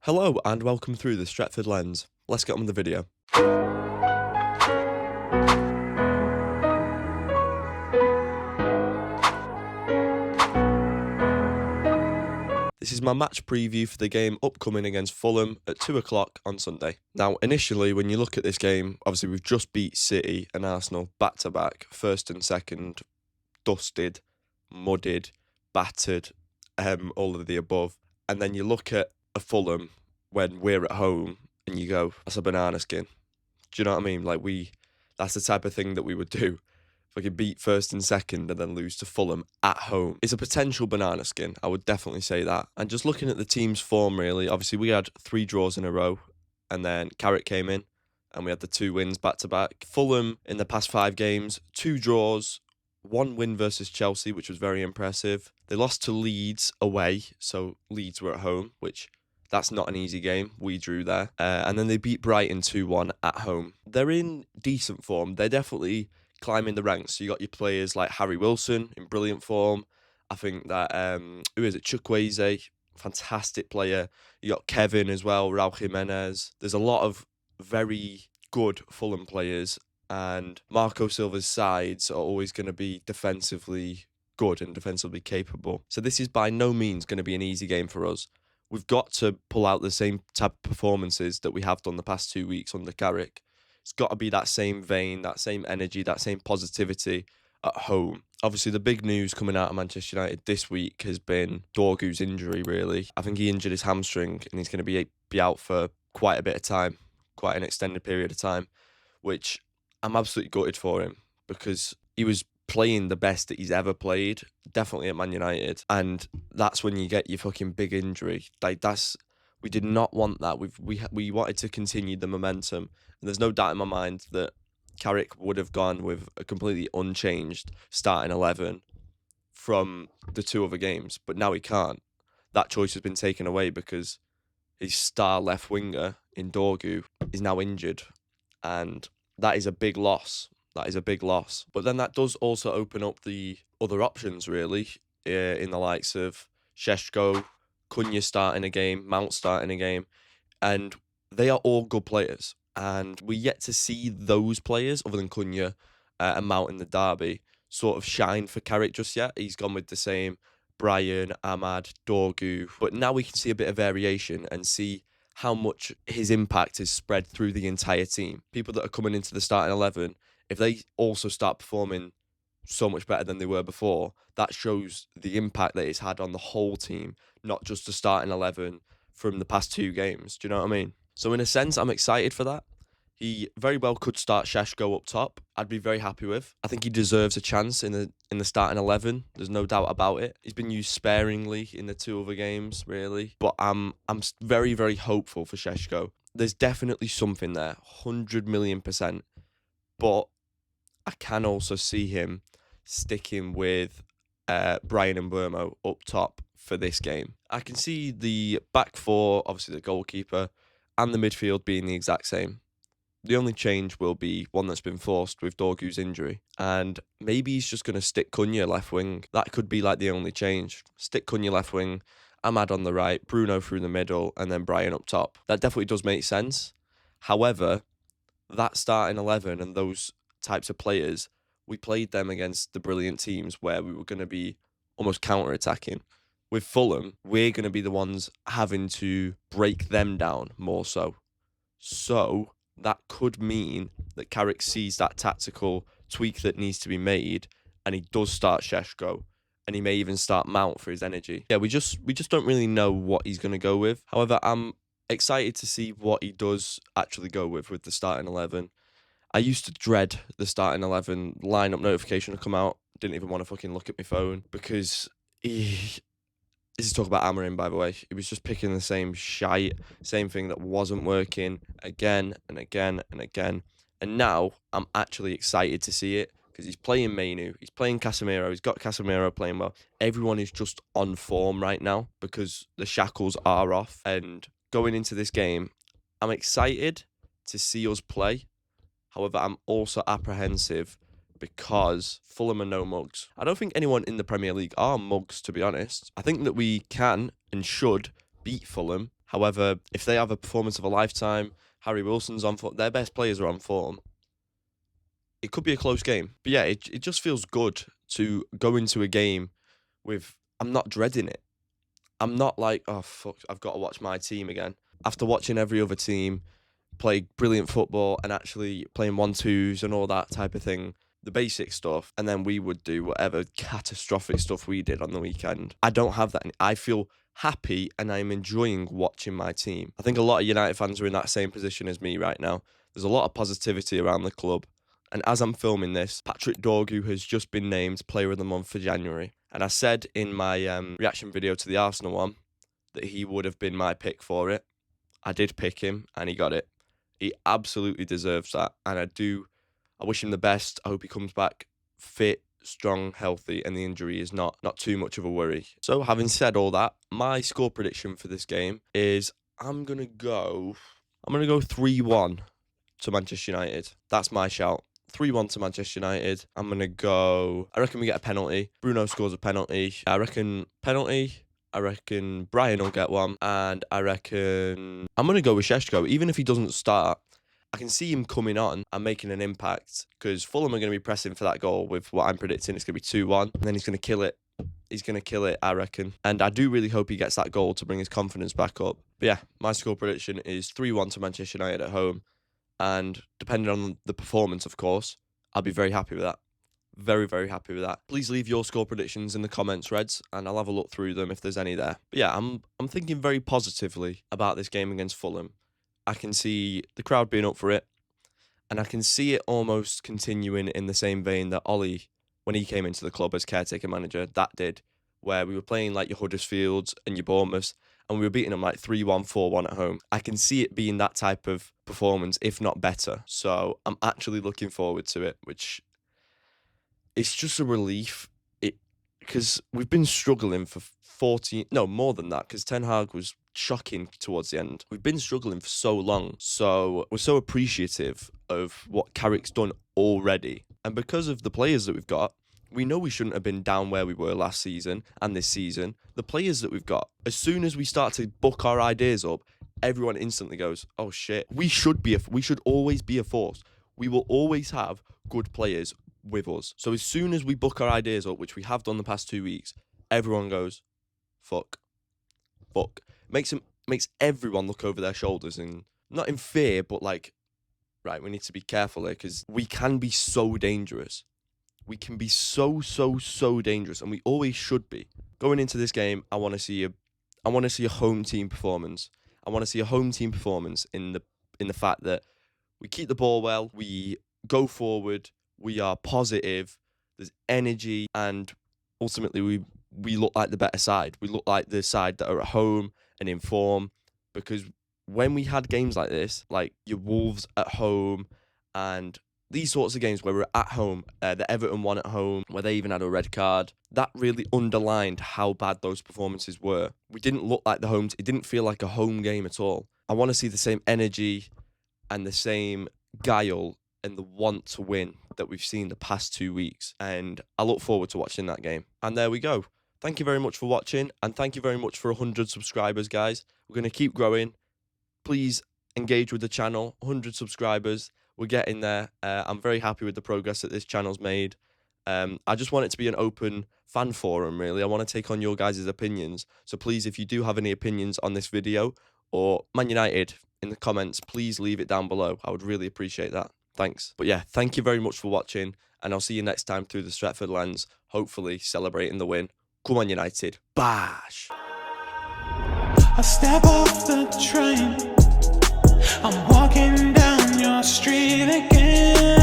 Hello and welcome through the Stretford Lens. Let's get on with the video. This is my match preview for the game upcoming against Fulham at 2 o'clock on Sunday. Now, initially, when you look at this game, obviously we've just beat City and Arsenal back-to-back, first and second, dusted, mudded, battered, all of the above. And then you look at a Fulham when we're at home and you go, that's a banana skin. Do you know what I mean? That's the type of thing that we would do. If we could beat first and second and then lose to Fulham at home, it's a potential banana skin. I would definitely say that. And just looking at the team's form, really, obviously we had 3 draws in a row and then Carrick came in and we had the 2 wins back to back. Fulham in the past 5 games, 2 draws, 1 win versus Chelsea, which was very impressive. They lost to Leeds away, so Leeds were at home, which that's not an easy game. We drew there. And then they beat Brighton 2-1 at home. They're in decent form. They're definitely climbing the ranks. So you got your players like Harry Wilson in brilliant form. I think that, Chukwueze, fantastic player. You got Kevin as well, Raul Jimenez. There's a lot of very good Fulham players. And Marco Silva's sides are always going to be defensively good and defensively capable. So this is by no means going to be an easy game for us. We've got to pull out the same type of performances that we have done the past 2 weeks under Carrick. It's got to be that same vein, that same energy, that same positivity at home. Obviously, the big news coming out of Manchester United this week has been Dorgu's injury, really. I think he injured his hamstring and he's going to be out for quite a bit of time, quite an extended period of time, which I'm absolutely gutted for him because he was playing the best that he's ever played, definitely at Man United, and that's when you get your fucking big injury. We did not want that. We wanted to continue the momentum, and there's no doubt in my mind that Carrick would have gone with a completely unchanged starting 11 from the 2 other games, but now he can't. That choice has been taken away because his star left winger in Dorgu is now injured, and that is a big loss. That is a big loss. But then that does also open up the other options, really, in the likes of Sheshko, Cunha starting a game, Mount starting a game, and they are all good players. And we yet to see those players, other than Cunha and Mount in the derby, sort of shine for Carrick just yet. He's gone with the same Brian, Ahmad, Dorgu. But now we can see a bit of variation and see how much his impact is spread through the entire team. People that are coming into the starting 11, if they also start performing so much better than they were before, that shows the impact that it's had on the whole team, not just the starting 11 from the past 2 games. Do you know what I mean? So in a sense, I'm excited for that. He very well could start Sheshko up top. I'd be very happy with. I think he deserves a chance in the starting 11. There's no doubt about it. He's been used sparingly in the 2 other games, really. But I'm very, very hopeful for Sheshko. There's definitely something there, 100 million %. But I can also see him sticking with Brian and Burmo up top for this game. I can see the back 4, obviously the goalkeeper, and the midfield being the exact same. The only change will be one that's been forced with Dorgu's injury. And maybe he's just going to stick Cunha left wing. That could be like the only change. Stick Cunha left wing, Ahmad on the right, Bruno through the middle, and then Brian up top. That definitely does make sense. However, that starting 11 and those types of players, we played them against the brilliant teams where we were going to be almost counter-attacking. With Fulham, we're going to be the ones having to break them down more so. So that could mean that Carrick sees that tactical tweak that needs to be made and he does start Sheshko and he may even start Mount for his energy. Yeah, we just don't really know what he's going to go with. However, I'm excited to see what he does actually go with the starting 11. I used to dread the starting 11 lineup notification to come out. Didn't even want to fucking look at my phone because this is talk about Amarin, by the way. He was just picking the same shite, same thing that wasn't working again and again and again. And now I'm actually excited to see it because he's playing Mainu, he's playing Casemiro, he's got Casemiro playing well. Everyone is just on form right now because the shackles are off. And going into this game, I'm excited to see us play. However, I'm also apprehensive because Fulham are no mugs. I don't think anyone in the Premier League are mugs, to be honest. I think that we can and should beat Fulham. However, if they have a performance of a lifetime, Harry Wilson's on form, their best players are on form, it could be a close game. But yeah, it just feels good to go into a game with, I'm not dreading it. I'm not like, oh, fuck, I've got to watch my team again. After watching every other team play brilliant football and actually playing 1-2s and all that type of thing, the basic stuff, and then we would do whatever catastrophic stuff we did on the weekend. I don't have that. I feel happy and I'm enjoying watching my team. I think a lot of United fans are in that same position as me right now. There's a lot of positivity around the club. And as I'm filming this, Patrick Dorgu has just been named Player of the Month for January. And I said in my reaction video to the Arsenal one that he would have been my pick for it. I did pick him and he got it. He absolutely deserves that. And I wish him the best. I hope he comes back fit, strong, healthy, and the injury is not too much of a worry. So having said all that, my score prediction for this game is I'm gonna go 3-1 to Manchester United. That's my shout. 3-1 to Manchester United. I reckon we get a penalty. Bruno scores a penalty. I reckon Brian will get one. And I reckon I'm going to go with Šeško. Even if he doesn't start, I can see him coming on and making an impact, because Fulham are going to be pressing for that goal with what I'm predicting. It's going to be 2-1. And then he's going to kill it. He's going to kill it, I reckon. And I do really hope he gets that goal to bring his confidence back up. But yeah, my score prediction is 3-1 to Manchester United at home. And depending on the performance, of course, I'll be very happy with that. Very, very happy with that. Please leave your score predictions in the comments, Reds, and I'll have a look through them if there's any there. But yeah, I'm thinking very positively about this game against Fulham. I can see the crowd being up for it, and I can see it almost continuing in the same vein that Ollie, when he came into the club as caretaker manager, that did, where we were playing like your Huddersfields and your Bournemouths, and we were beating them like 3-1, 4-1 at home. I can see it being that type of performance, if not better. So I'm actually looking forward to it, which it's just a relief. Because we've been struggling for more than that, because Ten Hag was shocking towards the end. We've been struggling for so long, so we're so appreciative of what Carrick's done already. And because of the players that we've got, we know we shouldn't have been down where we were last season and this season. The players that we've got, as soon as we start to book our ideas up, everyone instantly goes, oh shit, we should always be a force. We will always have good players with us. So as soon as we book our ideas up, which we have done the past 2 weeks, everyone goes, fuck. Makes everyone look over their shoulders, and not in fear, but like, right, we need to be careful here, because we can be so dangerous. We can be so dangerous, and we always should be. Going into this game, I want to see a home team performance. I want to see a home team performance in the fact that we keep the ball well, we go forward, we are positive, there's energy, and ultimately we look like the better side. We look like the side that are at home and in form, because when we had games like this, like your Wolves at home and these sorts of games where we're at home, the Everton one at home, where they even had a red card, that really underlined how bad those performances were. We didn't look like it didn't feel like a home game at all. I want to see the same energy and the same guile and the want to win that we've seen the past 2 weeks. And I look forward to watching that game. And there we go. Thank you very much for watching, and thank you very much for 100 subscribers, guys. We're going to keep growing. Please engage with the channel. 100 subscribers. We're getting there. I'm very happy with the progress that this channel's made. I just want it to be an open fan forum, really. I want to take on your guys' opinions. So please, if you do have any opinions on this video or Man United in the comments, please leave it down below. I would really appreciate that. Thanks. But yeah, thank you very much for watching, and I'll see you next time through the Stretford lens, hopefully celebrating the win. Come on, United. Bash! I step off the train, I'm walking down your street again.